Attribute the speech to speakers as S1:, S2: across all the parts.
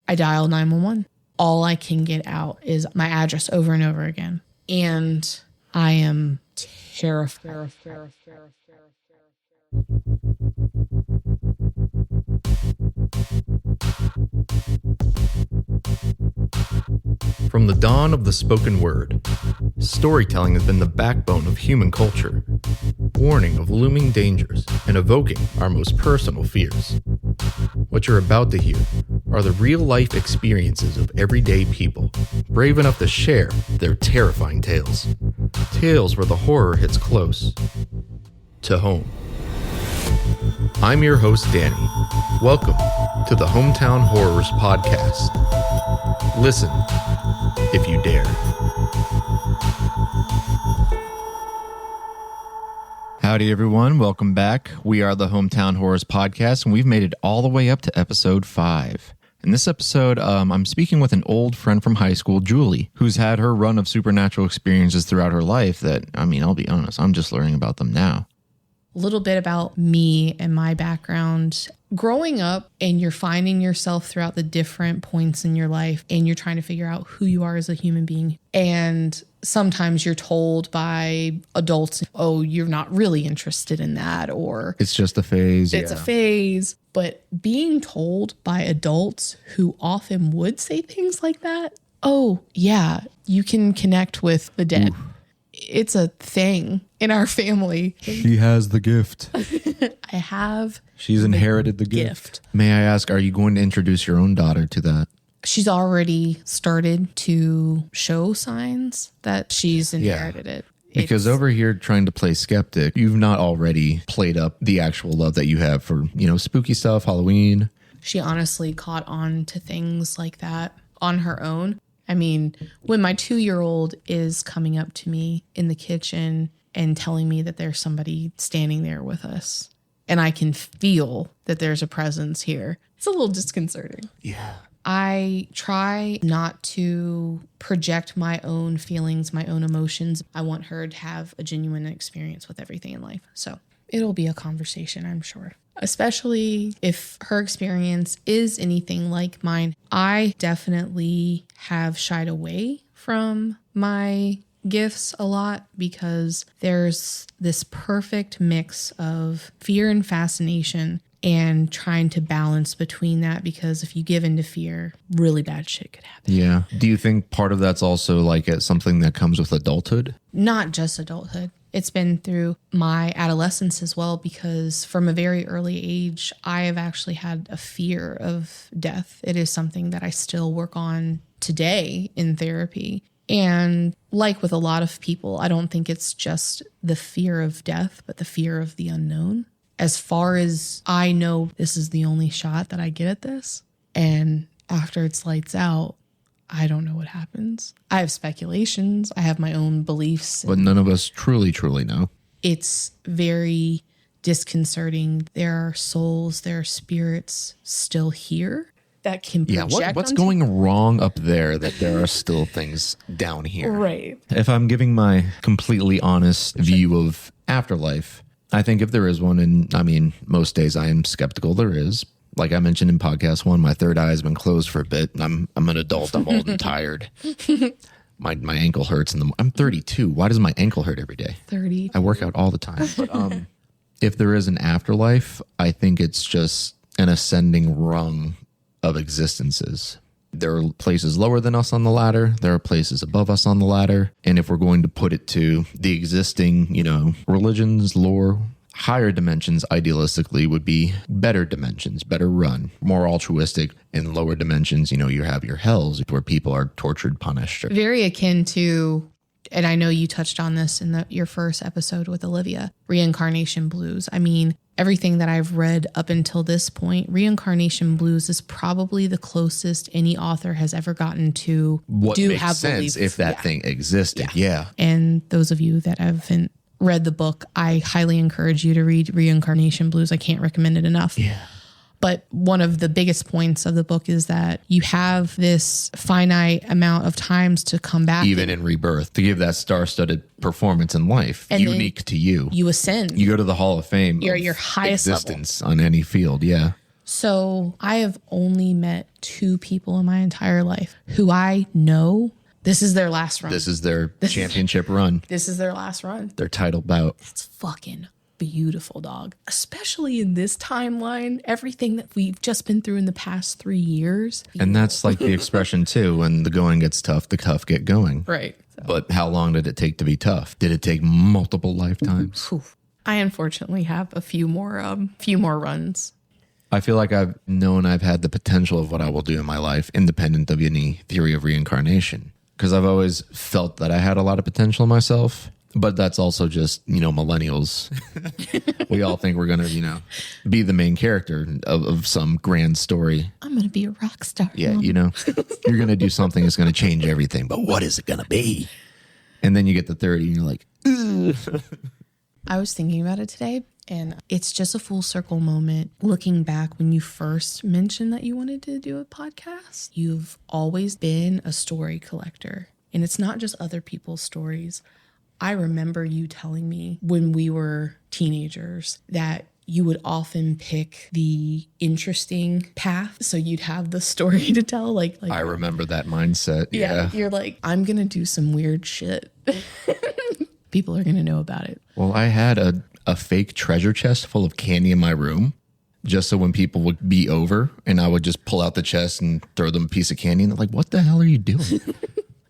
S1: I dial 911. All I can get out is my address over and over again. And I am terrified.
S2: From the dawn of the spoken word, storytelling has been the backbone of human culture, warning of looming dangers and evoking our most personal fears. What you're about to hear are the real-life experiences of everyday people, brave enough to share their terrifying tales. Tales where the horror hits close to home. I'm your host, Danny. Welcome to the Hometown Horrors Podcast. Listen, if you dare. Howdy, everyone. Welcome back. We are the Hometown Horrors Podcast, and we've made it all the way up to episode 5. In this episode, I'm speaking with an old friend from high school, Juli, who's had her run of supernatural experiences throughout her life that, I'll be honest, I'm just learning about them now.
S1: A little bit about me and my background. Growing up and you're finding yourself throughout the different points in your life and you're trying to figure out who you are as a human being. And sometimes you're told by adults, oh, you're not really interested in that, or
S2: it's just a phase.
S1: It's a phase. But being told by adults who often would say things like that, oh, yeah, you can connect with the dead. Ooh. It's a thing in our family.
S2: She has the gift.
S1: I have.
S2: She's inherited the gift. May I ask, are you going to introduce your own daughter to that?
S1: She's already started to show signs that she's inherited it.
S2: Because over here trying to play skeptic, you've not already played up the actual love that you have for, spooky stuff, Halloween.
S1: She honestly caught on to things like that on her own. When my 2-year-old is coming up to me in the kitchen and telling me that there's somebody standing there with us, and I can feel that there's a presence here, it's a little disconcerting.
S2: Yeah.
S1: I try not to project my own feelings, my own emotions. I want her to have a genuine experience with everything in life. So it'll be a conversation, I'm sure. Especially if her experience is anything like mine. I definitely have shied away from my gifts a lot because there's this perfect mix of fear and fascination and trying to balance between that, because if you give into fear, really bad shit could happen.
S2: Yeah. Do you think part of that's also like something that comes with adulthood?
S1: Not just adulthood. It's been through my adolescence as well, because from a very early age, I have actually had a fear of death. It is something that I still work on today in therapy. And like with a lot of people, I don't think it's just the fear of death, but the fear of the unknown. As far as I know, this is the only shot that I get at this. And after it's lights out, I don't know what happens. I have speculations. I have my own beliefs.
S2: But none of us truly know.
S1: It's very disconcerting. There are souls, there are spirits still here that can project.
S2: Yeah, what's going wrong up there that there are still things down here?
S1: Right.
S2: If I'm giving my completely honest view of afterlife, I think if there is one, and most days I am skeptical there is. Like I mentioned in podcast 1, my third eye has been closed for a bit, and I'm an adult. I'm old and tired. My ankle hurts. I'm 32. Why does my ankle hurt every day?
S1: 30.
S2: I work out all the time. But if there is an afterlife, I think it's just an ascending rung of existences. There are places lower than us on the ladder. There are places above us on the ladder. And if we're going to put it to the existing, religions, lore, higher dimensions idealistically would be better dimensions, better run, more altruistic. In lower dimensions, you have your hells where people are tortured, punished.
S1: Very akin to, and I know you touched on this in your first episode with Olivia, reincarnation blues. Everything that I've read up until this point, reincarnation blues is probably the closest any author has ever gotten to
S2: what makes sense if that thing existed. Yeah.
S1: And those of you that haven't read the book, I highly encourage you to read Reincarnation Blues. I can't recommend it enough.
S2: Yeah.
S1: But one of the biggest points of the book is that you have this finite amount of times to come back.
S2: Even in rebirth, to give that star-studded performance in life, and unique to you.
S1: You ascend.
S2: You go to the Hall of Fame.
S1: You're your highest
S2: existence level on any field, yeah.
S1: So I have only met 2 people in my entire life who I know this is their last run.
S2: This is their championship run.
S1: This is their last run.
S2: Their title bout.
S1: It's fucking beautiful, dog. Especially in this timeline, everything that we've just been through in the past 3 years.
S2: And that's like the expression too, when the going gets tough, the tough get going.
S1: Right. So.
S2: But how long did it take to be tough? Did it take multiple lifetimes?
S1: I unfortunately have a few more runs.
S2: I feel like I've known I've had the potential of what I will do in my life, independent of any theory of reincarnation. Because I've always felt that I had a lot of potential in myself. But that's also just, millennials. We all think we're going to, be the main character of some grand story.
S1: I'm going to be a rock star.
S2: Yeah,
S1: Mom.
S2: You're going to do something that's going to change everything. But what is it going to be? And then you get to 30 and you're like, ugh.
S1: I was thinking about it today, and it's just a full circle moment. Looking back when you first mentioned that you wanted to do a podcast, you've always been a story collector. And it's not just other people's stories. I remember you telling me when we were teenagers that you would often pick the interesting path. So you'd have the story to tell. Like
S2: I remember that mindset. Yeah.
S1: You're like, I'm going to do some weird shit. People are going to know about it.
S2: Well, I had a fake treasure chest full of candy in my room, just so when people would be over and I would just pull out the chest and throw them a piece of candy. And they're like, what the hell are you doing?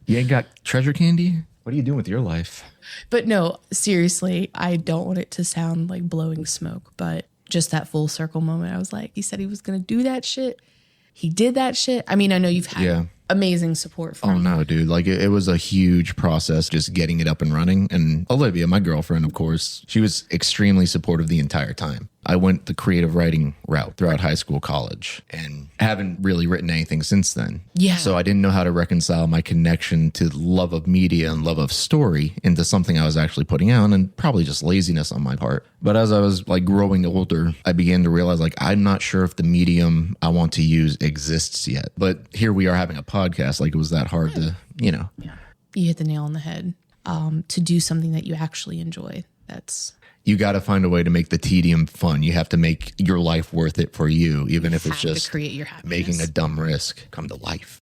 S2: You ain't got treasure candy? What are you doing with your life?
S1: But no, seriously, I don't want it to sound like blowing smoke, but just that full circle moment. I was like, he said he was going to do that shit. He did that shit. I mean, I know you've had amazing support from
S2: no, dude. Like it was a huge process just getting it up and running. And Olivia, my girlfriend, of course, she was extremely supportive the entire time. I went the creative writing route throughout high school, college, and haven't really written anything since then.
S1: Yeah.
S2: So I didn't know how to reconcile my connection to love of media and love of story into something I was actually putting out, and probably just laziness on my part. But as I was like growing older, I began to realize like I'm not sure if the medium I want to use exists yet. But here we are having a podcast. Like it was that hard to,
S1: Yeah. You hit the nail on the head. To do something that you actually enjoy.
S2: You got to find a way to make the tedium fun. You have to make your life worth it for you, even if it's just
S1: create your happiness.
S2: Making a dumb risk come to life.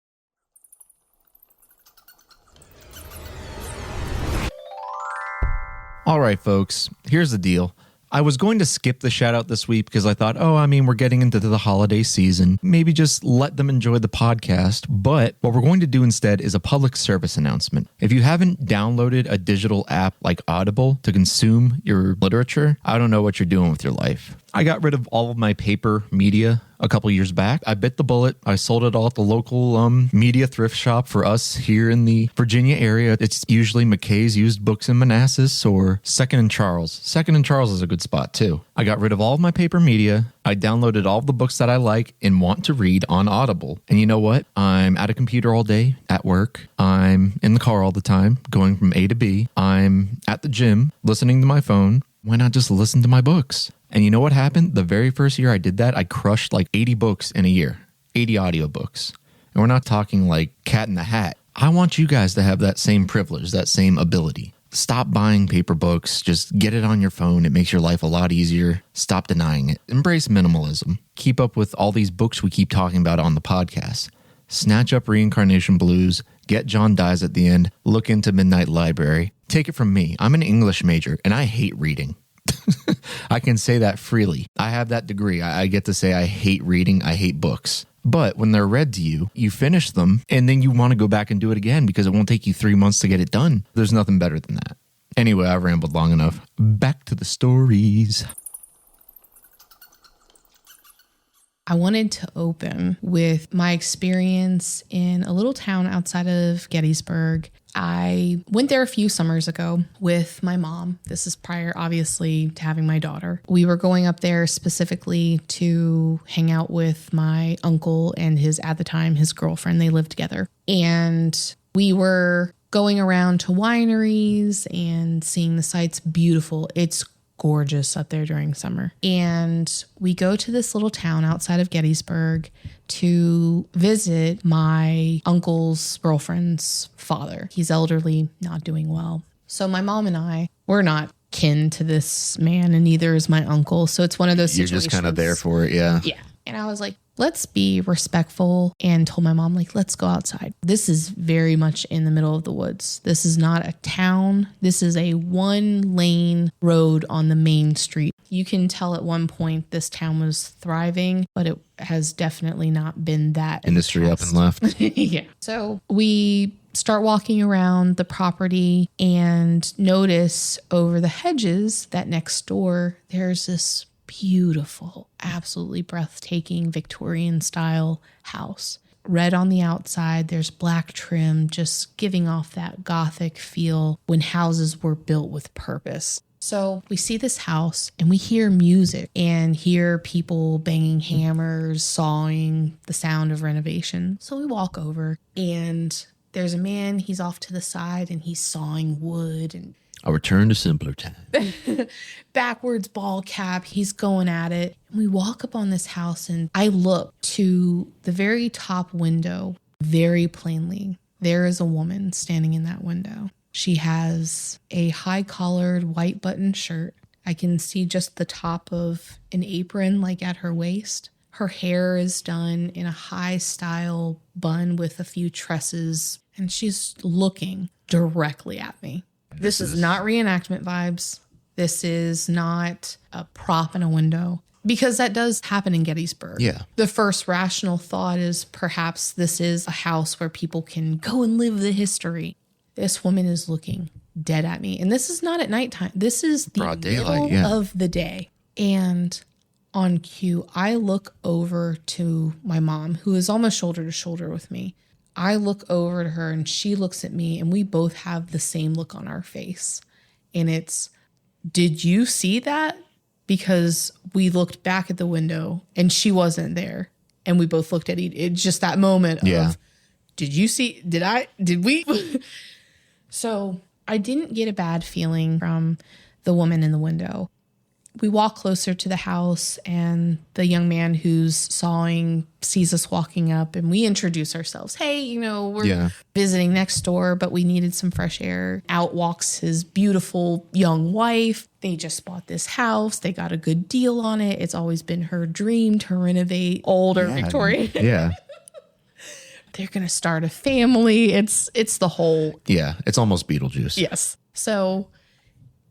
S2: All right, folks, here's the deal. I was going to skip the shout out this week because I thought, we're getting into the holiday season. Maybe just let them enjoy the podcast. But what we're going to do instead is a public service announcement. If you haven't downloaded a digital app like Audible to consume your literature, I don't know what you're doing with your life. I got rid of all of my paper media a couple years back. I bit the bullet. I sold it all at the local media thrift shop for us here in the Virginia area. It's usually McKay's Used Books in Manassas or Second and Charles. Second and Charles is a good spot too. I got rid of all of my paper media. I downloaded all of the books that I like and want to read on Audible. And you know what? I'm at a computer all day at work. I'm in the car all the time, going from A to B. I'm at the gym, listening to my phone. Why not just listen to my books? And you know what happened? The very first year I did that, I crushed like 80 books in a year, 80 audiobooks. And we're not talking like Cat in the Hat. I want you guys to have that same privilege, that same ability. Stop buying paper books. Just get it on your phone. It makes your life a lot easier. Stop denying it. Embrace minimalism. Keep up with all these books we keep talking about on the podcast. Snatch up Reincarnation Blues. Get John Dies at the End. Look into Midnight Library. Take it from me. I'm an English major and I hate reading. I can say that freely. I have that degree. I get to say I hate reading. I hate books. But when they're read to you, you finish them and then you want to go back and do it again because it won't take you 3 months to get it done. There's nothing better than that. Anyway, I've rambled long enough. Back to the stories.
S1: I wanted to open with my experience in a little town outside of Gettysburg. I went there a few summers ago with my mom. This is prior, obviously, to having my daughter. We were going up there specifically to hang out with my uncle and at the time, his girlfriend. They lived together. And we were going around to wineries and seeing the sights. Beautiful. It's gorgeous up there during summer. And we go to this little town outside of Gettysburg to visit my uncle's girlfriend's father. He's elderly, not doing well. So my mom and we're not kin to this man, and neither is my uncle. So it's one of those situations.
S2: You're just kind of there for it, yeah.
S1: Yeah. And I was like, let's be respectful, and told my mom, like, let's go outside. This is very much in the middle of the woods. This is not a town. This is a 1-lane road on the main street. You can tell at one point this town was thriving, but it has definitely not been that.
S2: Industry up and left.
S1: Yeah. So we start walking around the property and notice over the hedges that next door, there's this beautiful, absolutely breathtaking Victorian style house. Red on the outside, there's black trim, just giving off that Gothic feel when houses were built with purpose. So we see this house and we hear music and hear people banging hammers, sawing, the sound of renovation. So we walk over and there's a man, he's off to the side and he's sawing wood and
S2: A return to simpler times.
S1: backwards ball cap. He's going at it. We walk up on this house and I look to the very top window very plainly. There is a woman standing in that window. She has a high-collared white button shirt. I can see just the top of an apron like at her waist. Her hair is done in a high-style bun with a few tresses, and she's looking directly at me. This is not reenactment vibes. This is not a prop in a window, because that does happen in Gettysburg.
S2: Yeah.
S1: The first rational thought is perhaps this is a house where people can go and live the history. This woman is looking dead at me. And this is not at nighttime. This is the
S2: Broad
S1: middle
S2: daylight,
S1: of the day. And on cue, I look over to my mom, who is almost shoulder to shoulder with me. I look over to her and she looks at me and we both have the same look on our face. And it's, did you see that? Because we looked back at the window and she wasn't there. And we both looked at it's just that moment of, did you see, did we? So I didn't get a bad feeling from the woman in the window. We walk closer to the house and the young man who's sawing sees us walking up and we introduce ourselves. Hey, we're visiting next door, but we needed some fresh air. Out walks his beautiful young wife. They just bought this house. They got a good deal on it. It's always been her dream to renovate older Victorian.
S2: Yeah.
S1: They're going to start a family. It's the whole.
S2: Yeah. It's almost Beetlejuice.
S1: Yes. So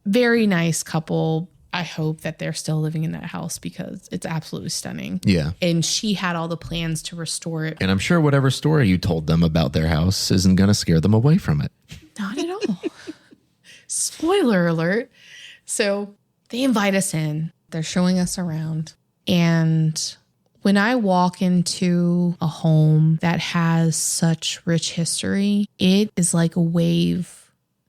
S1: very nice couple. I hope that they're still living in that house because it's absolutely stunning.
S2: Yeah.
S1: And she had all the plans to restore it.
S2: And I'm sure whatever story you told them about their house isn't going to scare them away from it.
S1: Not at all. Spoiler alert. So they invite us in. They're showing us around. And when I walk into a home that has such rich history, it is like a wave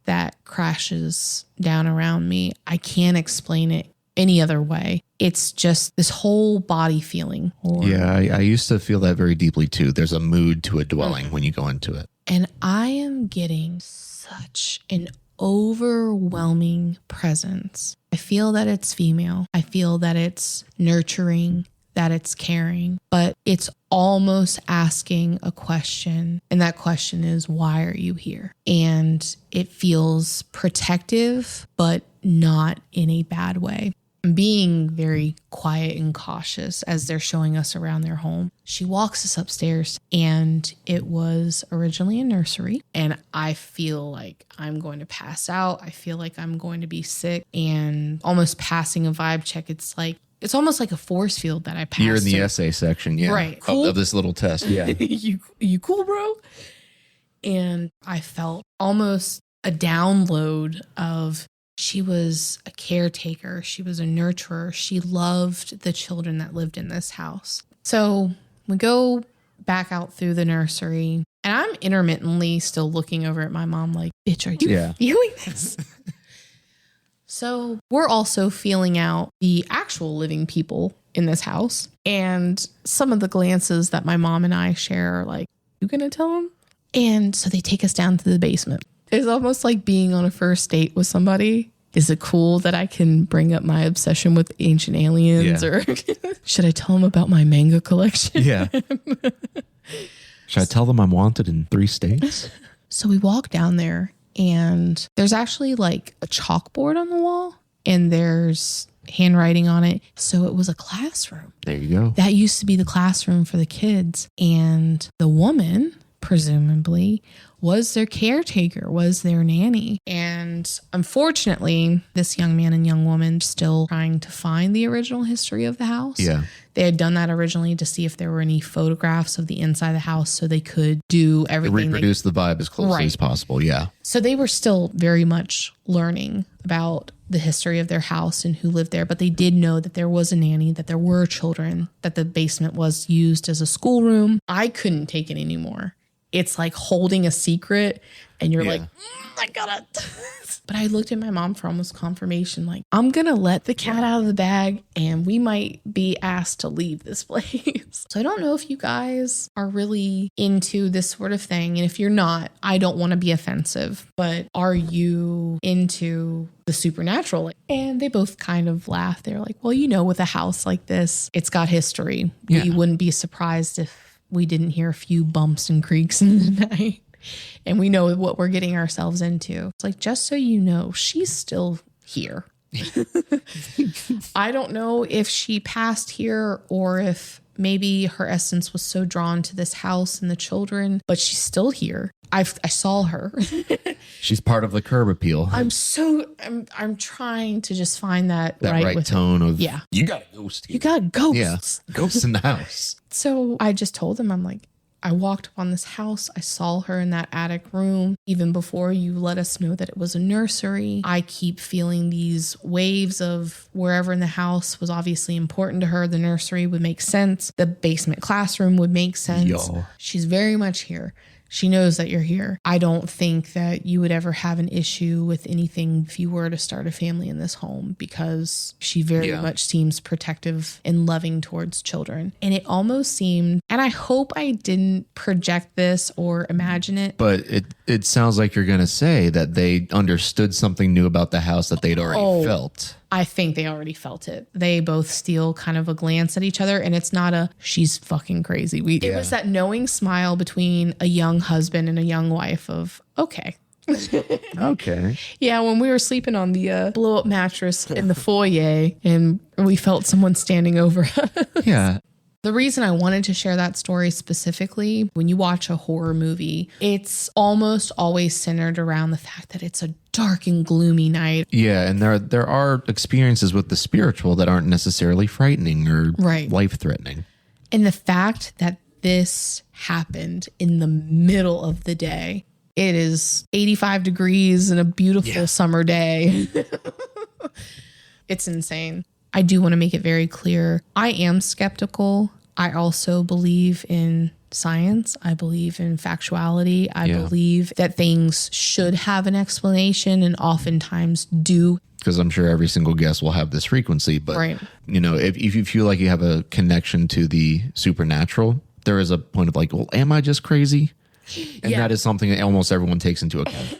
S1: that crashes down around me. I can't explain it any other way. It's just this whole body feeling.
S2: I used to feel that very deeply too. There's a mood to a dwelling when you go into it.
S1: And I am getting such an overwhelming presence. I feel that it's female. I feel that it's nurturing, that it's caring, but it's almost asking a question. And that question is, why are you here? And it feels protective, but not in a bad way. I'm being very quiet and cautious as they're showing us around their home. She walks us upstairs and it was originally a nursery. And I feel like I'm going to pass out. I feel like I'm going to be sick and almost passing a vibe check. It's almost like a force field that I passed.
S2: You're in the essay section,
S1: right?
S2: Cool. Of this little test, yeah.
S1: you cool, bro? And I felt almost a download of she was a caretaker. She was a nurturer. She loved the children that lived in this house. So we go back out through the nursery, and I'm intermittently still looking over at my mom like, bitch, are you feeling this? So we're also feeling out the actual living people in this house. And some of the glances that my mom and I share are like, you gonna tell them? And so they take us down to the basement. It's almost like being on a first date with somebody. Is it cool that I can bring up my obsession with ancient aliens? Or should I tell them about my manga collection?
S2: Yeah. Should I tell them I'm wanted in 3 states?
S1: So we walk down there. And there's actually like a chalkboard on the wall and there's handwriting on it. So it was a classroom.
S3: There you go.
S1: That used to be the classroom for the kids. And the woman, presumably, was their caretaker, was their nanny. And unfortunately, this young man and young woman still trying to find the original history of the house.
S3: Yeah.
S1: They had done that originally to see if there were any photographs of the inside of the house so they could do everything.
S3: Reproduce the vibe as closely as possible. Yeah.
S1: So they were still very much learning about the history of their house and who lived there. But they did know that there was a nanny, that there were children, that the basement was used as a schoolroom. I couldn't take it anymore. It's like holding a secret and you're like, I gotta. But I looked at my mom for almost confirmation, like, I'm going to let the cat out of the bag and we might be asked to leave this place. So I don't know if you guys are really into this sort of thing. And if you're not, I don't want to be offensive, but are you into the supernatural? And they both kind of laughed. They're like, well, with a house like this, it's got history.
S3: Yeah.
S1: We wouldn't be surprised if we didn't hear a few bumps and creaks in the night. And we know what we're getting ourselves into. It's like, just so you know, she's still here. I don't know if she passed here or if maybe her essence was so drawn to this house and the children, but she's still here. I saw her.
S3: She's part of the curb appeal.
S1: I'm trying to just find that
S3: right tone of,
S1: yeah,
S3: you got a ghost here.
S1: You got ghosts.
S3: Yeah, ghosts in the house.
S1: So I just told him, I'm like, I walked upon this house. I saw her in that attic room. Even before you let us know that it was a nursery, I keep feeling these waves of wherever in the house was obviously important to her. The nursery would make sense. The basement classroom would make sense.
S3: Yo.
S1: She's very much here. She knows that you're here. I don't think that you would ever have an issue with anything if you were to start a family in this home because she very much seems protective and loving towards children. And it almost seemed, and I hope I didn't project this or imagine it.
S3: But it sounds like you're going to say that they understood something new about the house that they'd already felt.
S1: I think they already felt it. They both steal kind of a glance at each other, and it's not a, she's fucking crazy. It was that knowing smile between a young husband and a young wife of, okay.
S3: Okay.
S1: Yeah, when we were sleeping on the blow-up mattress in the foyer, and we felt someone standing over us.
S3: Yeah.
S1: The reason I wanted to share that story specifically, when you watch a horror movie, it's almost always centered around the fact that it's a dark and gloomy night.
S3: Yeah, and there are experiences with the spiritual that aren't necessarily frightening or life-threatening.
S1: And the fact that this happened in the middle of the day, it is 85 degrees and a beautiful summer day. It's insane. I do want to make it very clear. I am skeptical. I also believe in science. I believe in factuality. I believe that things should have an explanation and oftentimes do.
S3: Because I'm sure every single guest will have this frequency. But, if you feel like you have a connection to the supernatural, there is a point of like, well, am I just crazy? And that is something that almost everyone takes into account.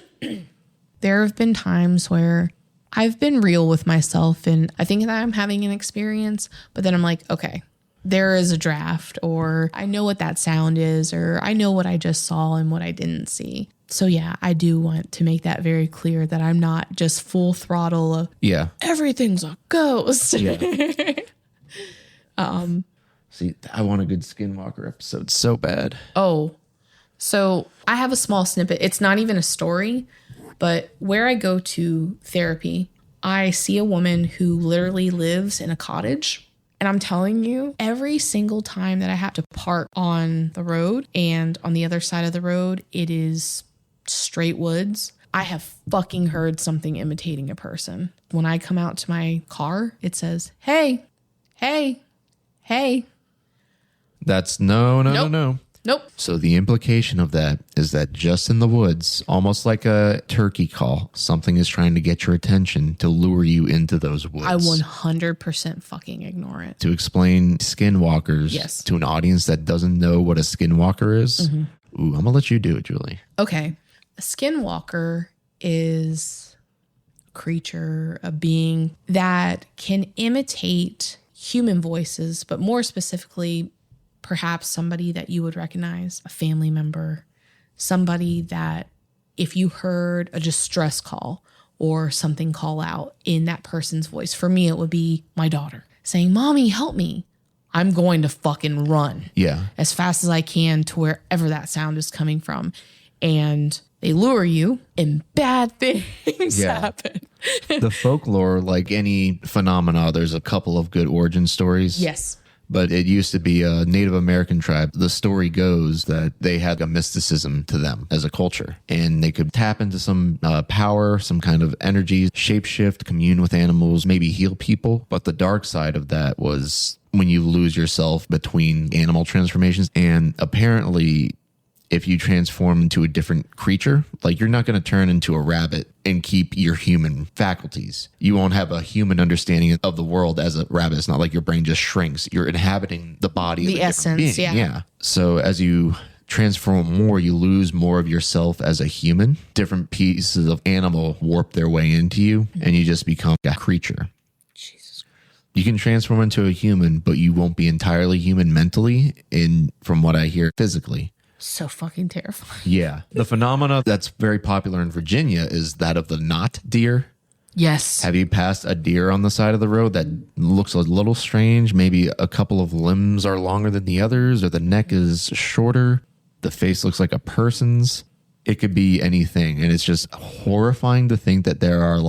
S1: There have been times where I've been real with myself and I think that I'm having an experience, but then I'm like, okay, there is a draft, or I know what that sound is, or I know what I just saw and what I didn't see. So yeah, I do want to make that very clear that I'm not just full throttle of everything's a ghost.
S3: Yeah. See, I want a good Skinwalker episode so bad.
S1: Oh, so I have a small snippet. It's not even a story. But where I go to therapy, I see a woman who literally lives in a cottage. And I'm telling you, every single time that I have to park on the road and on the other side of the road, it is straight woods. I have fucking heard something imitating a person. When I come out to my car, it says, hey, hey, hey.
S3: That's no.
S1: Nope.
S3: So the implication of that is that just in the woods, almost like a turkey call, something is trying to get your attention to lure you into those woods.
S1: I 100% fucking ignore it.
S3: To explain skinwalkers to an audience that doesn't know what a skinwalker is, ooh, I'm going to let you do it, Julie.
S1: Okay. A skinwalker is a creature, a being that can imitate human voices, but more specifically, perhaps somebody that you would recognize, a family member, somebody that if you heard a distress call or something call out in that person's voice. For me, it would be my daughter saying, "Mommy, help me." I'm going to fucking run as fast as I can to wherever that sound is coming from. And they lure you and bad things happen.
S3: The folklore, like any phenomena, there's a couple of good origin stories.
S1: Yes.
S3: But it used to be a Native American tribe. The story goes that they had a mysticism to them as a culture, and they could tap into some power, some kind of energy, shapeshift, commune with animals, maybe heal people. But the dark side of that was when you lose yourself between animal transformations. And apparently, if you transform into a different creature, like you're not going to turn into a rabbit and keep your human faculties. You won't have a human understanding of the world as a rabbit. It's not like your brain just shrinks. You're inhabiting the body of a different being. Yeah. So as you transform more, you lose more of yourself as a human. Different pieces of animal warp their way into you, and you just become a creature.
S1: Jesus Christ.
S3: You can transform into a human, but you won't be entirely human mentally, and from what I hear, physically.
S1: So fucking terrifying.
S3: Yeah. The phenomena that's very popular in Virginia is that of the knot deer.
S1: Yes.
S3: Have you passed a deer on the side of the road that looks a little strange? Maybe a couple of limbs are longer than the others, or the neck is shorter. The face looks like a person's. It could be anything. And it's just horrifying to think that there are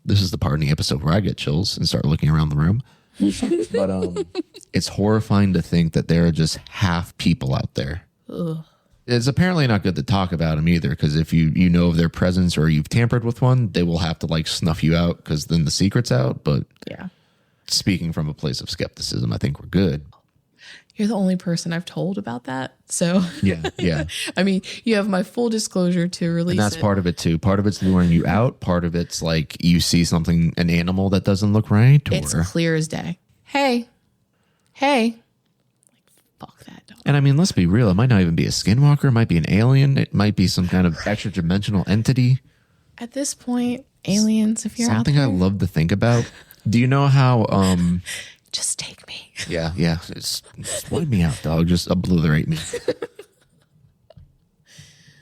S3: this is the part in the episode where I get chills and start looking around the room. But it's horrifying to think that there are just half people out there.
S1: Ugh.
S3: It's apparently not good to talk about them either, because if you know of their presence or you've tampered with one, they will have to snuff you out, because then the secret's out. But
S1: yeah,
S3: speaking from a place of skepticism, I think we're good.
S1: You're the only person I've told about that. So
S3: yeah.
S1: I mean, you have my full disclosure to release.
S3: And that's part of it too. Part of it's luring you out. Part of it's like you see something, an animal that doesn't look right.
S1: It's clear as day. Hey. Fuck that dog.
S3: And I mean, let's be real. It might not even be a skinwalker. It might be an alien. It might be some kind of extra dimensional entity.
S1: At this point, aliens, if you're
S3: something
S1: out there.
S3: I love to think about. Do you know how...
S1: just take me.
S3: Yeah. Just wipe me out, dog. Just obliterate me.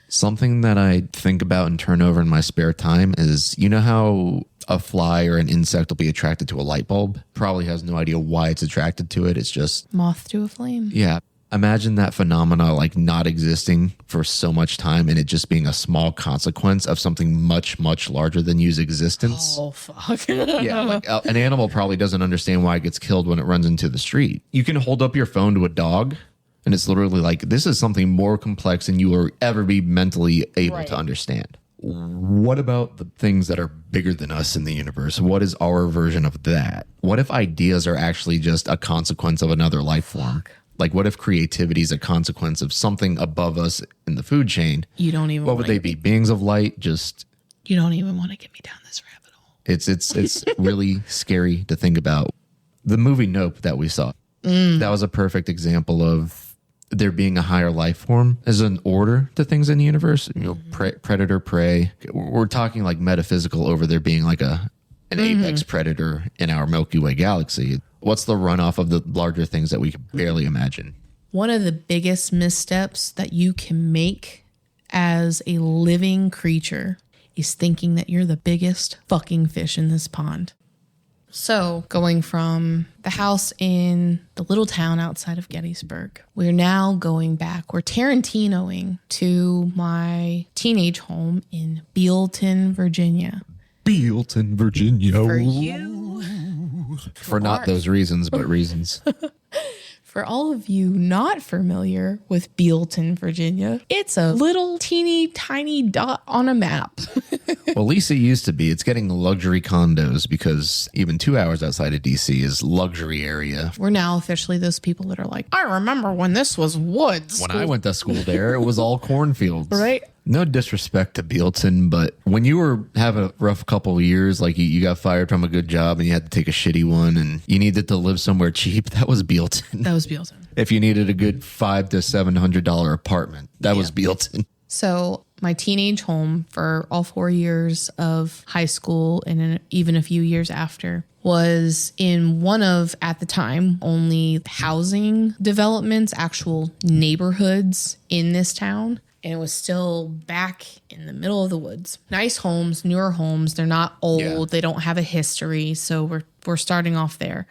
S3: Something that I think about and turn over in my spare time is, you know how a fly or an insect will be attracted to a light bulb? Probably has no idea why it's attracted to it. It's just...
S1: moth to a flame.
S3: Yeah. Imagine that phenomena not existing for so much time and it just being a small consequence of something much, much larger than you's existence.
S1: Oh, fuck.
S3: Yeah. An animal probably doesn't understand why it gets killed when it runs into the street. You can hold up your phone to a dog and it's literally this is something more complex than you will ever be mentally able to understand. What about the things that are bigger than us in the universe? What is our version of that? What if ideas are actually just a consequence of another life form? What if creativity is a consequence of something above us in the food chain?
S1: You don't even.
S3: What would they be? Beings of light? Just.
S1: You don't even want to get me down this rabbit hole.
S3: It's really scary to think about. The movie Nope that we saw. That was a perfect example of there being a higher life form as an order to things in the universe. You know, predator, prey. We're talking metaphysical over there being an apex predator in our Milky Way galaxy. What's the runoff of the larger things that we can barely imagine?
S1: One of the biggest missteps that you can make as a living creature is thinking that you're the biggest fucking fish in this pond. So going from the house in the little town outside of Gettysburg, we're now going back. We're Tarantinoing to my teenage home in Bealton, Virginia.
S3: Bealton, Virginia.
S1: For you.
S3: For not those reasons, but reasons.
S1: For all of you not familiar with Bealton, Virginia, it's a little teeny tiny dot on a map.
S3: Well, at least it used to be. It's getting luxury condos because even 2 hours outside of DC is luxury area.
S1: We're now officially those people that are like, I remember when this was woods.
S3: When I went to school there, it was all cornfields.
S1: Right?
S3: No disrespect to Bealton, but when you were having a rough couple of years, you got fired from a good job and you had to take a shitty one and you needed to live somewhere cheap, that was Bealton.
S1: That was Bealton.
S3: If you needed a good $500 to $700 apartment, that was Bealton.
S1: So my teenage home for all 4 years of high school and even a few years after was in one of, at the time, only housing developments, actual neighborhoods in this town. And it was still back in the middle of the woods. Nice homes, newer homes. They're not old. Yeah. They don't have a history. So we're starting off there.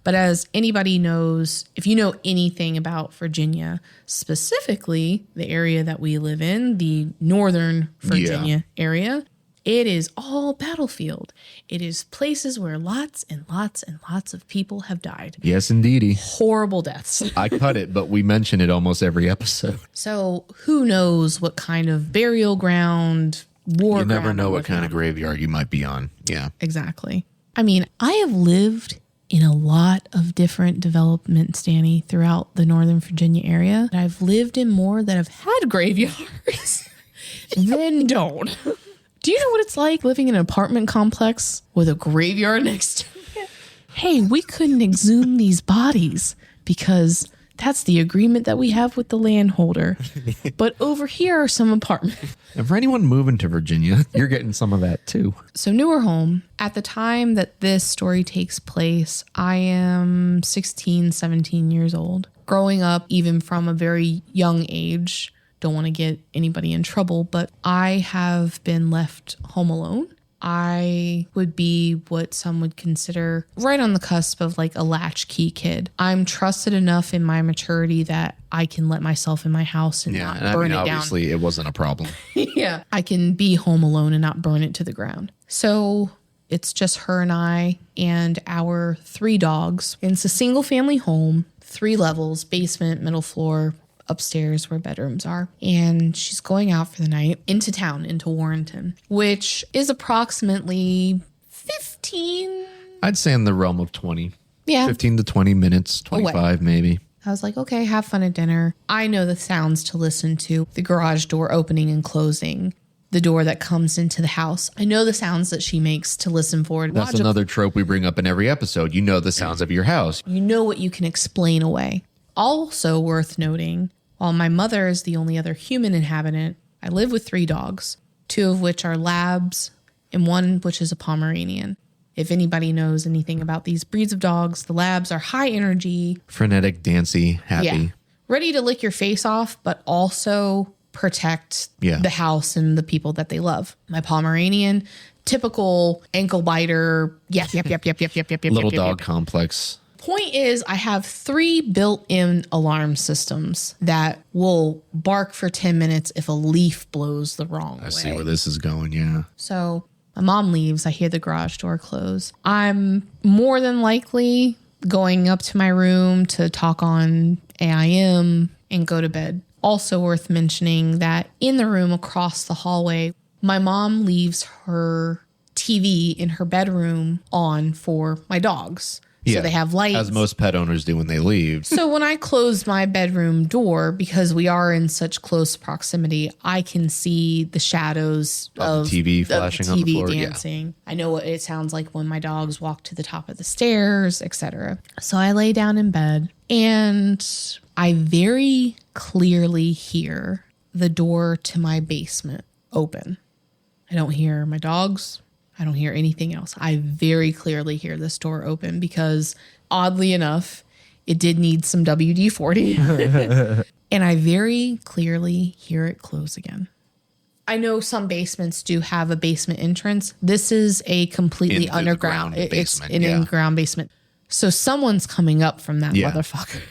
S1: But as anybody knows, if you know anything about Virginia, specifically the area that we live in, the northern Virginia area, it is all battlefield. It is places where lots and lots and lots of people have died.
S3: Yes, indeedy.
S1: Horrible deaths.
S3: I cut it, but we mention it almost every episode.
S1: So who knows what kind of burial ground, war ground.
S3: You never know what kind of graveyard you might be on. Yeah.
S1: Exactly. I mean, I have lived in a lot of different developments, Danny, throughout the Northern Virginia area. I've lived in more that have had graveyards than don't. Do you know what it's like living in an apartment complex with a graveyard next to it? Hey, we couldn't exhume these bodies because that's the agreement that we have with the landholder. But over here are some apartments.
S3: And for anyone moving to Virginia, you're getting some of that too.
S1: So newer home. At the time that this story takes place, I am 16, 17 years old. Growing up, even from a very young age, don't want to get anybody in trouble, but I have been left home alone. I would be what some would consider right on the cusp of like a latchkey kid. I'm trusted enough in my maturity that I can let myself in my house and not burn it down.
S3: Obviously, it wasn't a problem.
S1: Yeah. I can be home alone and not burn it to the ground. So it's just her and I and our 3 dogs. It's a single family home, 3 levels, basement, middle floor, upstairs where bedrooms are. And she's going out for the night into town, into Warrenton, which is approximately 15.
S3: I'd say in the realm of 20.
S1: Yeah.
S3: 15 to 20 minutes, 25 away. Maybe.
S1: I was like, okay, have fun at dinner. I know the sounds to listen to. The garage door opening and closing. The door that comes into the house. I know the sounds that she makes to listen for.
S3: That's another trope we bring up in every episode. You know the sounds of your house.
S1: You know what you can explain away. Also worth noting, while my mother is the only other human inhabitant, I live with 3 dogs, 2 of which are labs and 1 which is a Pomeranian. If anybody knows anything about these breeds of dogs, the labs are high energy.
S3: Frenetic, dancy, happy. Yeah.
S1: Ready to lick your face off, but also protect the house and the people that they love. My Pomeranian, typical ankle biter, yep.
S3: Little dog complex.
S1: Point is, I have 3 built-in alarm systems that will bark for 10 minutes if a leaf blows the wrong way.
S3: I see where this is going, yeah.
S1: So my mom leaves. I hear the garage door close. I'm more than likely going up to my room to talk on AIM and go to bed. Also worth mentioning that in the room across the hallway, my mom leaves her TV in her bedroom on for my dogs. So they have lights.
S3: As most pet owners do when they leave.
S1: So when I close my bedroom door, because we are in such close proximity, I can see the shadows of
S3: the TV flashing on the floor.
S1: Dancing. Yeah. I know what it sounds like when my dogs walk to the top of the stairs, etc. So I lay down in bed and I very clearly hear the door to my basement open. I don't hear my dogs. I don't hear anything else. I very clearly hear this door open because, oddly enough, it did need some WD-40. And I very clearly hear it close again. I know some basements do have a basement entrance. This is a completely underground basement. It's an in-ground basement. So someone's coming up from that motherfucker.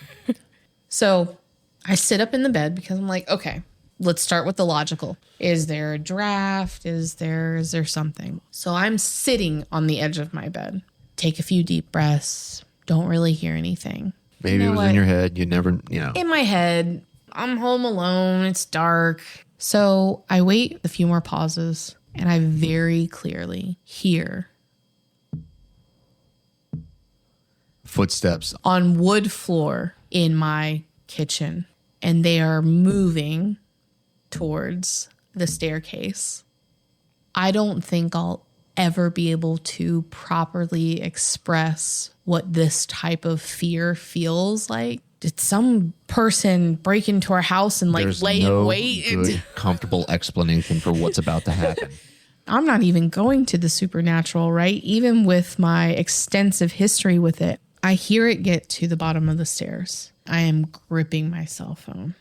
S1: So I sit up in the bed because I'm like, okay, let's start with the logical. Is there a draft? Is there something? So I'm sitting on the edge of my bed. Take a few deep breaths. Don't really hear anything.
S3: Maybe it was in your head. You never,
S1: In my head. I'm home alone. It's dark. So I wait a few more pauses and I very clearly hear
S3: footsteps
S1: on wood floor in my kitchen. And they are moving towards the staircase. I don't think I'll ever be able to properly express what this type of fear feels like. Did some person break into our house and lay in wait?
S3: There's no good, comfortable explanation for what's about to happen.
S1: I'm not even going to the supernatural, right? Even with my extensive history with it, I hear it get to the bottom of the stairs. I am gripping my cell phone.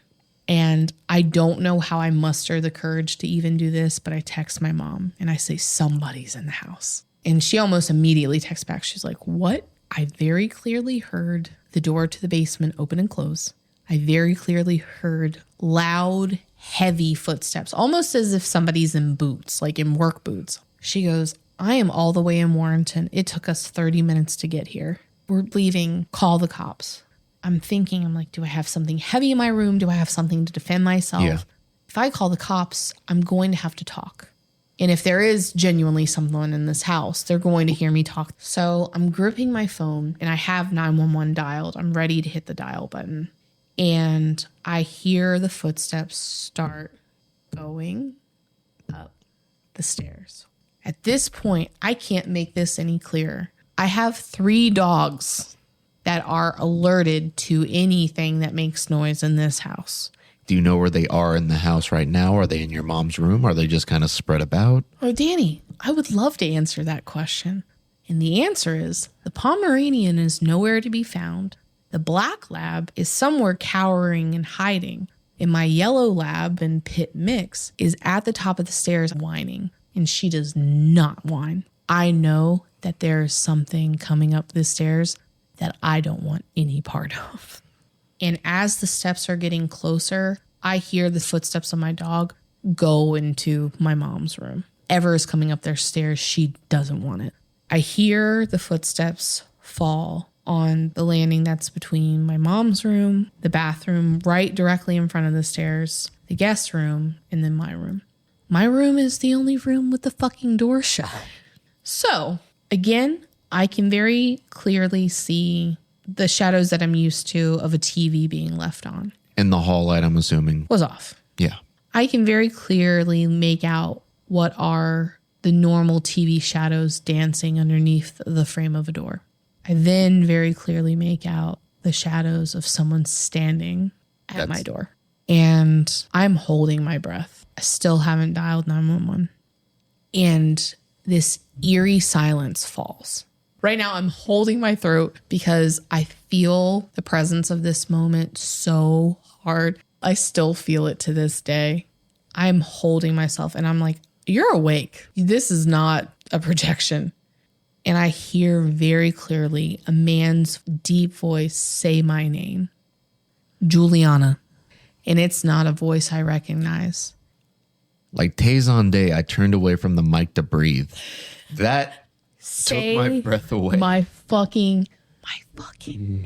S1: And I don't know how I muster the courage to even do this, but I text my mom and I say, somebody's in the house. And she almost immediately texts back. She's like, what? I very clearly heard the door to the basement open and close. I very clearly heard loud, heavy footsteps, almost as if somebody's in boots, like in work boots. She goes, I am all the way in Warrenton. It took us 30 minutes to get here. We're leaving. Call the cops. I'm thinking, I'm like, do I have something heavy in my room? Do I have something to defend myself?
S3: Yeah.
S1: If I call the cops, I'm going to have to talk. And if there is genuinely someone in this house, they're going to hear me talk. So I'm gripping my phone and I have 911 dialed. I'm ready to hit the dial button. And I hear the footsteps start going up the stairs. At this point, I can't make this any clearer. I have 3 dogs that are alerted to anything that makes noise in this house.
S3: Do you know where they are in the house right now? Are they in your mom's room? Are they just kind of spread about?
S1: Oh, Danny, I would love to answer that question. And the answer is the Pomeranian is nowhere to be found. The black lab is somewhere cowering and hiding. And my yellow lab and pit mix is at the top of the stairs whining. And she does not whine. I know that there's something coming up the stairs that I don't want any part of. And as the steps are getting closer, I hear the footsteps of my dog go into my mom's room. Ever is coming up their stairs. She doesn't want it. I hear the footsteps fall on the landing that's between my mom's room, the bathroom, right directly in front of the stairs, the guest room, and then my room. My room is the only room with the fucking door shut. So, again, I can very clearly see the shadows that I'm used to of a TV being left on.
S3: And the hall light, I'm assuming,
S1: was off.
S3: Yeah.
S1: I can very clearly make out what are the normal TV shadows dancing underneath the frame of a door. I then very clearly make out the shadows of someone standing at my door. And I'm holding my breath. I still haven't dialed 911. And this eerie silence falls. Right now, I'm holding my throat because I feel the presence of this moment so hard. I still feel it to this day. I'm holding myself and I'm like, you're awake. This is not a projection. And I hear very clearly a man's deep voice say my name, Juliana. And it's not a voice I recognize.
S3: Like Tazon Day, I turned away from the mic to breathe. That
S1: Say
S3: took my breath away.
S1: My fucking name,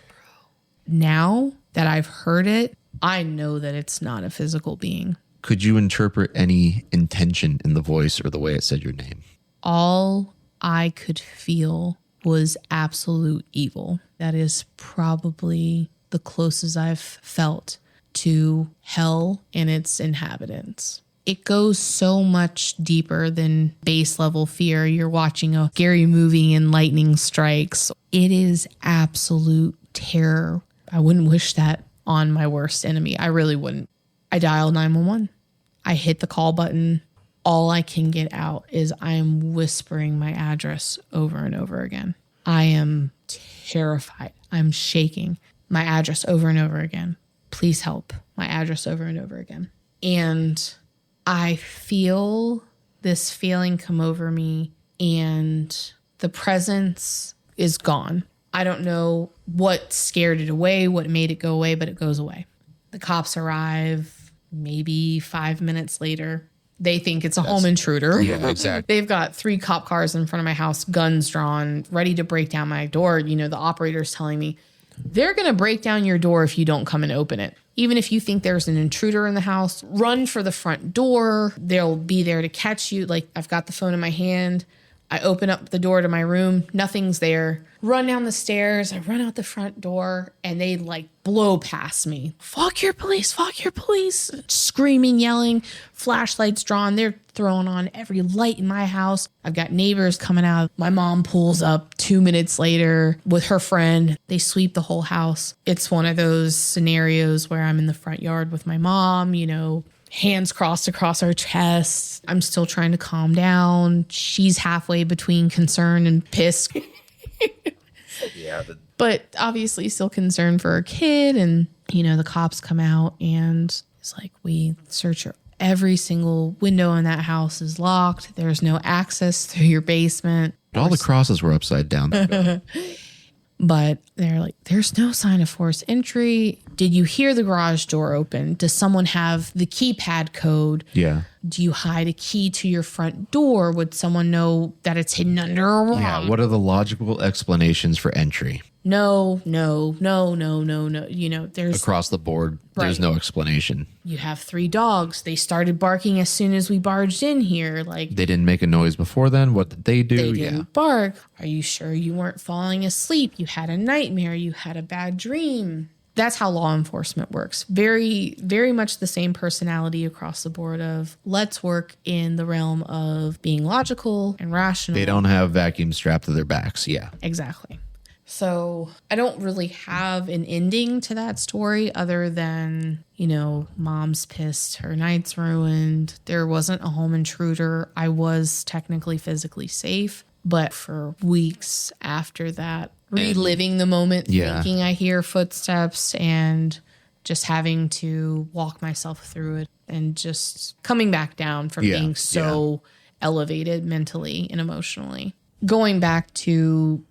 S1: bro. Now that I've heard it, I know that it's not a physical being.
S3: Could you interpret any intention in the voice or the way it said your name?
S1: All I could feel was absolute evil. That is probably the closest I've felt to hell and its inhabitants. It goes so much deeper than base level fear. You're watching a scary movie and lightning strikes. It is absolute terror. I wouldn't wish that on my worst enemy. I really wouldn't. I dialed 911. I hit the call button. All I can get out is I am whispering my address over and over again. I am terrified. I'm shaking. My address over and over again. Please help. My address over and over again. And I feel this feeling come over me and the presence is gone. I don't know what scared it away, what made it go away, but it goes away. The cops arrive maybe 5 minutes later. They think it's a home intruder.
S3: Yeah, exactly.
S1: They've got 3 cop cars in front of my house, guns drawn, ready to break down my door. You know, the operator's telling me, they're going to break down your door if you don't come and open it. Even if you think there's an intruder in the house, run for the front door. They'll be there to catch you. Like, I've got the phone in my hand. I open up the door to my room. Nothing's there. Run down the stairs. I run out the front door and they like blow past me. Fuck your police. Fuck your police. Screaming, yelling, flashlights drawn. They're throwing on every light in my house. I've got neighbors coming out. My mom pulls up 2 minutes later with her friend. They sweep the whole house. It's one of those scenarios where I'm in the front yard with my mom, you know, hands crossed across our chest. I'm still trying to calm down. She's halfway between concern and pissed.
S3: Yeah.
S1: But obviously still concerned for her kid. And the cops come out and it's like, we search every single window in that house is locked. There's no access through your basement.
S3: All the crosses were upside down.
S1: But they're like, there's no sign of forced entry. Did you hear the garage door open? Does someone have the keypad code?
S3: Yeah.
S1: Do you hide a key to your front door? Would someone know that it's hidden under a rock?
S3: Yeah. What are the logical explanations for entry?
S1: No. There's
S3: across the board. There's no explanation.
S1: You have 3 dogs. They started barking as soon as we barged in here. Like,
S3: they didn't make a noise before then. What did they do?
S1: They didn't bark. Are you sure you weren't falling asleep? You had a nightmare. You had a bad dream. That's how law enforcement works. Very, very much the same personality across the board of let's work in the realm of being logical and rational.
S3: They don't have vacuums strapped to their backs. Yeah.
S1: Exactly. So I don't really have an ending to that story other than, mom's pissed, her night's ruined. There wasn't a home intruder. I was technically physically safe. But for weeks after that, reliving the moment, thinking I hear footsteps and just having to walk myself through it and just coming back down from being so elevated mentally and emotionally. Going back to,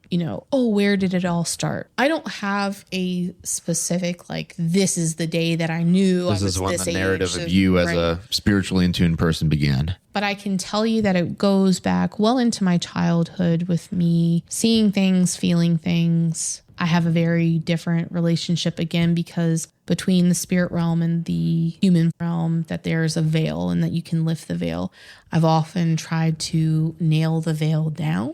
S1: where did it all start? I don't have a specific, this is the day that I knew
S3: this is when the narrative of you as a spiritually in tune person began.
S1: But I can tell you that it goes back well into my childhood with me seeing things, feeling things. I have a very different relationship again because between the spirit realm and the human realm that there's a veil and that you can lift the veil. I've often tried to nail the veil down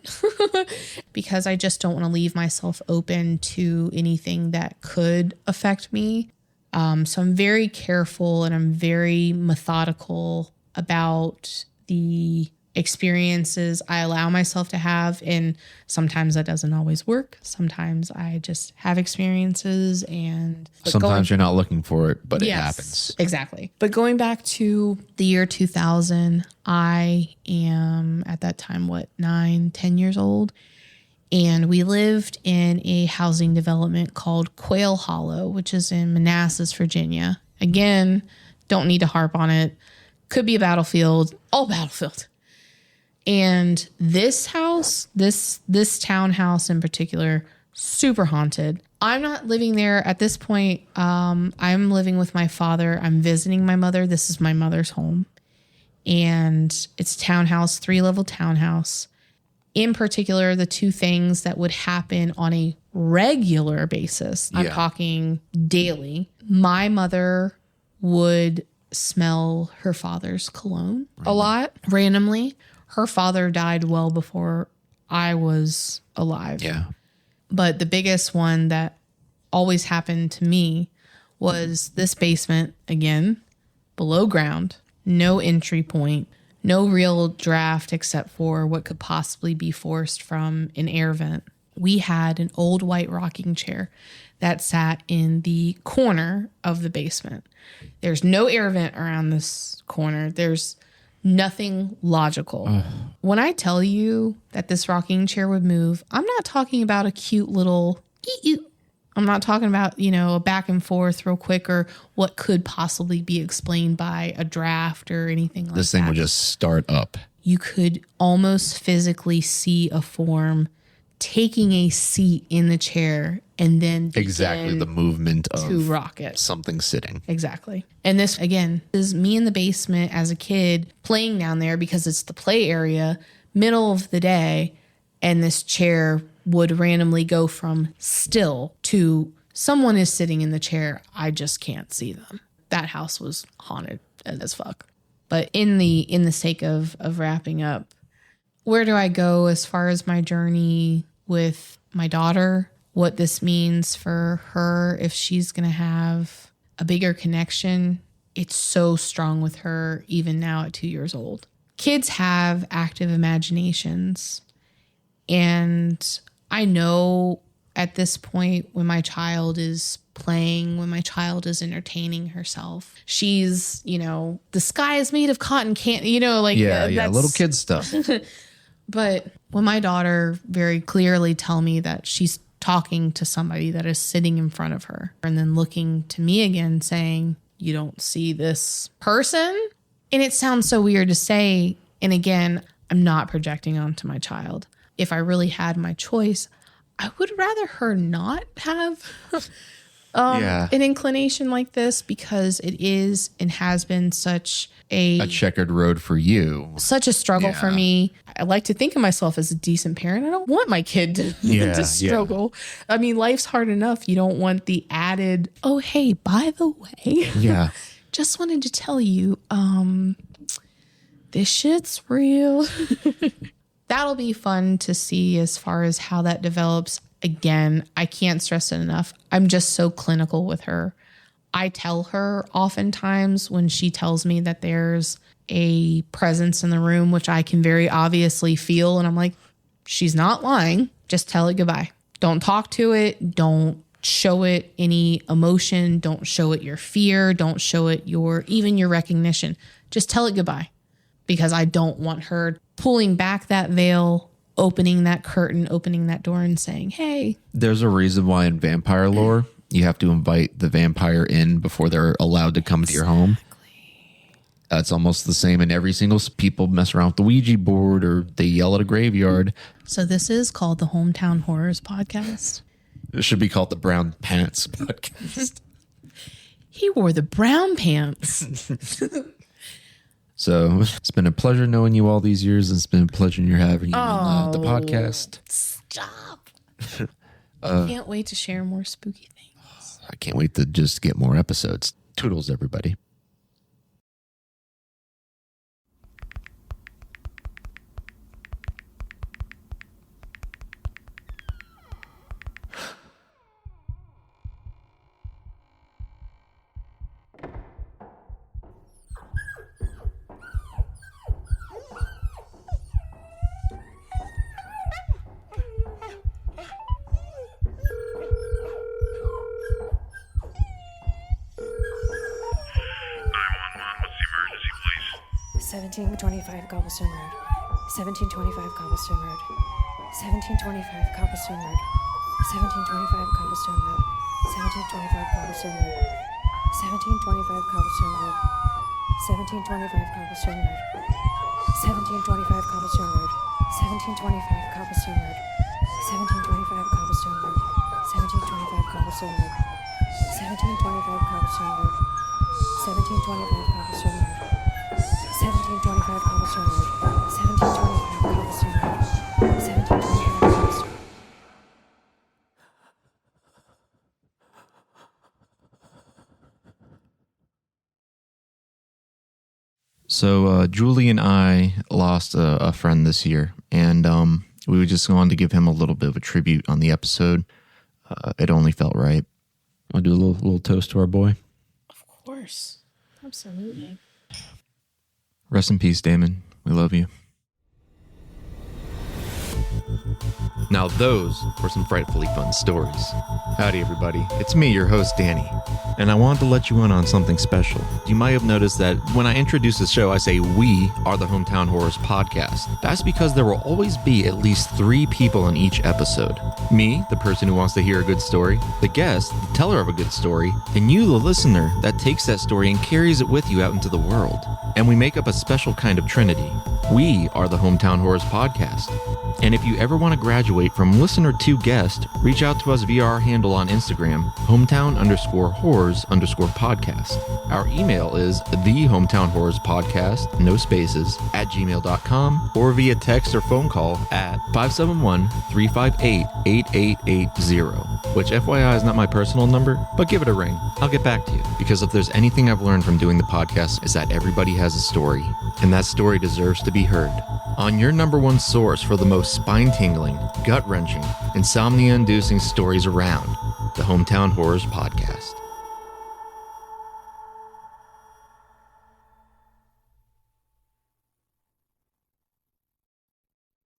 S1: because I just don't want to leave myself open to anything that could affect me. So I'm very careful and I'm very methodical about the experiences I allow myself to have. And sometimes that doesn't always work. Sometimes I just have experiences and
S3: sometimes you're not looking for it, but it happens.
S1: Exactly. But going back to the year 2000, I am at that time, 9-10 years old. And we lived in a housing development called Quail Hollow, which is in Manassas, Virginia. Again, don't need to harp on it. Could be a battlefield, all battlefield. And this house, this townhouse in particular, super haunted. I'm not living there at this point. I'm living with my father. I'm visiting my mother. This is my mother's home. And it's townhouse, 3-level townhouse. In particular, the 2 things that would happen on a regular basis, I'm talking daily. My mother would smell her father's cologne a lot, randomly. Her father died well before I was alive.
S3: Yeah.
S1: But the biggest one that always happened to me was this basement, again, below ground, no entry point, no real draft except for what could possibly be forced from an air vent. We had an old white rocking chair that sat in the corner of the basement. There's no air vent around this corner. There's nothing logical. When I tell you that this rocking chair would move, I'm not talking about a cute little I'm not talking about, a back and forth real quick or what could possibly be explained by a draft or anything like that.
S3: This thing would just start up.
S1: You could almost physically see a form taking a seat in the chair and then
S3: exactly the movement of
S1: to rock it.
S3: Something sitting.
S1: Exactly. And this, again, is me in the basement as a kid playing down there because it's the play area, middle of the day, and this chair would randomly go from still to someone is sitting in the chair. I just can't see them. That house was haunted as fuck. But in the sake of wrapping up, where do I go as far as my journey with my daughter? What this means for her if she's going to have a bigger connection. It's so strong with her even now at 2 years old. Kids have active imaginations. And I know at this point when my child is playing, when my child is entertaining herself, she's, the sky is made of cotton candy,
S3: little kid stuff.
S1: But when my daughter very clearly tell me that she's talking to somebody that is sitting in front of her and then looking to me again saying, you don't see this person? And it sounds so weird to say. And again, I'm not projecting onto my child. If I really had my choice, I would rather her not have an inclination like this, because it is and has been such a
S3: checkered road for you.
S1: Such a struggle for me. I like to think of myself as a decent parent. I don't want my kid to struggle. I mean, life's hard enough. You don't want the added, oh, hey, by the way.
S3: Yeah.
S1: Just wanted to tell you, this shit's real. That'll be fun to see as far as how that develops. Again, I can't stress it enough. I'm just so clinical with her. I tell her oftentimes when she tells me that there's a presence in the room, which I can very obviously feel. And I'm like, she's not lying. Just tell it goodbye. Don't talk to it. Don't show it any emotion. Don't show it your fear. Don't show it even your recognition. Just tell it goodbye, because I don't want her pulling back that veil, opening that curtain, opening that door and saying, hey. There's
S3: a reason why in vampire lore, you have to invite the vampire in before they're allowed to come to your home. It's almost the same in every single people mess around with the Ouija board or they yell at a graveyard.
S1: So this is called the Hometown Horrors Podcast.
S3: It should be called the Brown Pants Podcast.
S1: He wore the brown pants.
S3: So it's been a pleasure knowing you all these years. And it's been a pleasure having you on the podcast.
S1: Stop. I can't wait to share more spooky things.
S3: I can't wait to just get more episodes. Toodles, everybody.
S4: Cobblestone Road. 1725 Cobblestone Road. 1725 Cobblestone Road. 1725 Cobblestone Road. 1725 Cobblestone Road. 1725 Cobblestone Road. 1725 Cobblestone Road. 1725 Cobblestone Road. 1725 Cobblestone Road. 1725 Cobblestone Road. 1725 Cobblestone Road. 1725 Cobblestone Road. 1725 Cobblestone Road. 1725 Cobblestone Road. 1725 Cobblestone Road. 1725 Cobblestone.
S3: So Juli and I lost a friend this year, and we were just going to give him a little bit of a tribute on the episode. It only felt right. I'll do a little toast to our boy.
S1: Of course. Absolutely.
S3: Rest in peace, Damon. We love you.
S2: Now those were some frightfully fun stories. Howdy everybody, it's me, your host Danny, and I wanted to let you in on something special. You might have noticed that when I introduce the show I say we are the Hometown Horrors Podcast. That's because there will always be at least 3 people in each episode. Me, the person who wants to hear a good story, the guest, the teller of a good story, and you, the listener, that takes that story and carries it with you out into the world. And we make up a special kind of trinity. We are the Hometown Horrors Podcast. And if you ever want to graduate from listener to guest, reach out to us via our handle on Instagram, hometown_horrors_podcast. Our email is thehometownhorrorspodcast, no spaces, @gmail.com, or via text or phone call at 571-358-8880, which FYI is not my personal number, but give it a ring. I'll get back to you, because if there's anything I've learned from doing the podcast is that everybody has a story, and that story deserves to be heard. On your number one source for the most spine-tingling, gut-wrenching, insomnia-inducing stories around, the Hometown Horrors Podcast.